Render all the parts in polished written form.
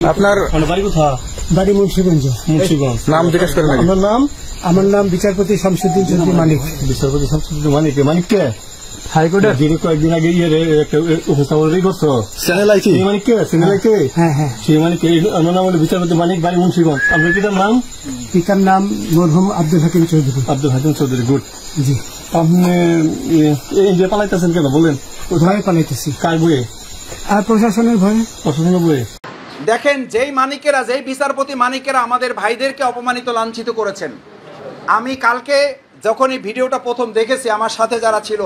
আপনার বাড়ি কোথা? বাড়ি মুন্সিগঞ্জ। মুন্সিগঞ্জ। নাম জিজ্ঞেস করেন। আমার নাম বিচারপতি শামসুদ্দিন চৌধুরী মানিক। বিচারপতি শামসুদ্দিন মানিক। মানিক কে? হাইকোর্টের যিনি কয়েকদিন আগে একটা উপস্থাপন করছো চ্যানেল আইছি। সেই মানিক কে? চ্যানেল আইছে। হ্যাঁ হ্যাঁ, সেই মানিক আমার নাম হলো বিচারপতি মানিক, বাড়ি মুন্সিগঞ্জ। আপনার পিতার নাম? পিতার নাম মরহুম আব্দুল হাকিম চৌধুরী। আব্দুল হাকিম চৌধুরী। গুড। জি। আপনি এই যে পালাইতেছেন কেন বলেন? ভয়ে পালাইতেছি। কার বইয়ে? আর প্রশাসনের ভয়ে। প্রশাসনের বইয়ে। দেখেন, যেই মানিকেরা, যেই বিচারপতি মানিকেরা আমাদের ভাইদেরকে অপমানিত লাঞ্ছিত করেছেন, আমি কালকে যখন এই ভিডিওটা প্রথম দেখেছি, আমার সাথে যারা ছিল,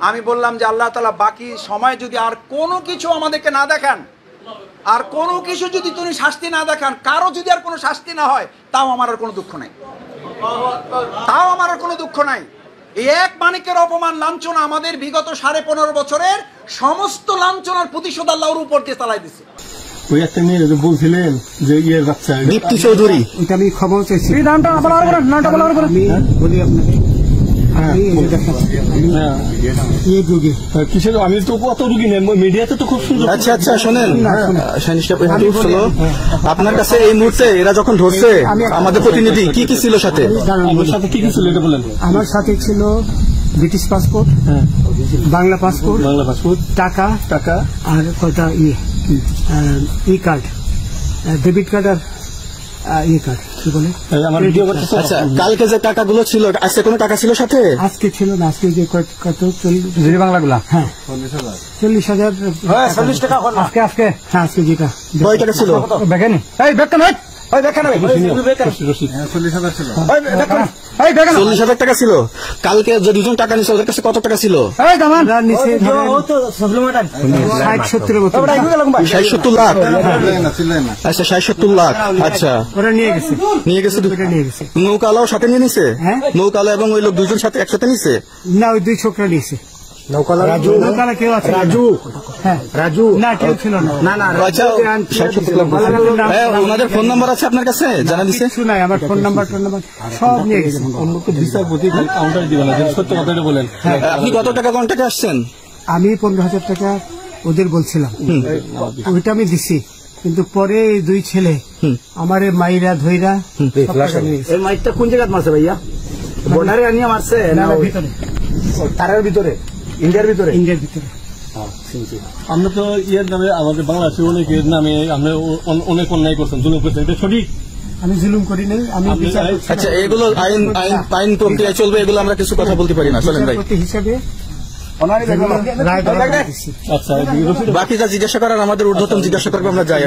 আমি বললাম যে আল্লাহ তাআলা বাকি সময় যদি আর কোনো কিছু আমাদেরকে না দেখান, আর কোনো কিছু যদি তুমি শাস্তি না দেখান, কারো যদি আর কোনো শাস্তি না হয়, তাও আমার আর কোনো দুঃখ নাই, তাও আমার আর কোনো দুঃখ নাই। এই এক মানিকের অপমান লাঞ্ছনা আমাদের বিগত 15.5 বছরের সমস্ত লাঞ্ছনার প্রতিশোধ আল্লাহর উপর দিয়ে চালাই দিছে। ওই একটা মেয়ে বলছিলেন যে ইয়ের বাচ্চা দীপ্তি চৌধুরী, এটা আমি ক্ষমা চাইছি। নামটা বলা আমি বলি আপনাকে। কিসের? আমি তো কত রুগী নেই, মিডিয়াতে তো খুব সুন্দর। আচ্ছা আচ্ছা, শোনেন, আপনার কাছে এই মুহূর্তে এরা যখন ধরছে আমাদের প্রতিনিধি, কি কি ছিল সাথে? আমার সাথে কি কি ছিল এটা বলেন। আমার সাথে ছিল ব্রিটিশ পাসপোর্ট, বাংলা পাসপোর্ট, টাকা টাকা আর কয়টা ই কার্ড, ডেবিট কার্ড আর ই কার্ড, কি বলে আমার ভিডিও করতেছে। আচ্ছা, কালকে যে টাকাগুলো ছিল, আজকে কোনো টাকা ছিল সাথে? আজকে ছিল না, আজকে যে কত 40 বাংলাগুলা, হ্যাঁ 40,000 টাকা। আজকে হ্যাঁ, আজকে যেটা কয় টাকা ছিল? দেখেন এই বেতন 40,000 টাকা ছিল। কালকে যে দুজন টাকা নিচ্ছে ওদের কাছে কত টাকা ছিল? 60-70 মতো। 60-70 লাখ। আচ্ছা, 60-70 লাখ। আচ্ছা, ওরা নিয়ে গেছে। নিয়ে গেছে। নৌকালাও সাথে নিয়ে নিছে? নৌকালা এবং ওই লোক দুজন সাথে একসাথে নিছে? না, ওই দুই ছোকরা নিয়েছে। নৌকালা কেউ আছে? রাজু না, কেউ ছিল না। আচ্ছা, 60-70 লাখ। ওনাদের ফোন নাম্বার আছে আপনার কাছে? জানা দিছে? কিছু নাই, আমার ফোন নাম্বার সব নিয়ে গেছে। বিচারপতি কাউন্টার দিবেন না, সত্য কথাটা বলেন। আপনি কত টাকা কন্ট্যাক্টে আসছেন? আমি 15,000 টাকা ওদের বলছিলাম, ওইটা আমি দিছি। কিন্তু পরে এই দুই ছেলে আমার মাইরা ধইরা। এই মাইকটা কোন জায়গায় মারছে ভাইয়া? বর্ডারে আনিয়ে মারছে না ভিতরে? তারের ভিতরে, ইন্ডিয়ার ভিতরে? ইন্ডিয়ার ভিতরে। আমরা তো ইয়ের নামে, আমাদের বাংলাদেশের অনেকের নামে আমরা অনেক অন্যায় করছেন, জুলুম করছেন, এটা সঠিক? আমি জুলুম করি নাই, আমি আচ্ছা, এগুলো আইন প্রক্রিয়া চলবে, এগুলো আমরা কিছু কথা বলতে পারি না। চলেন ভাই, হিসাবে আচ্ছা, বাকি যা জিজ্ঞাসা করার আমাদের ঊর্ধ্বতন জিজ্ঞাসা করবো, আমরা যাই।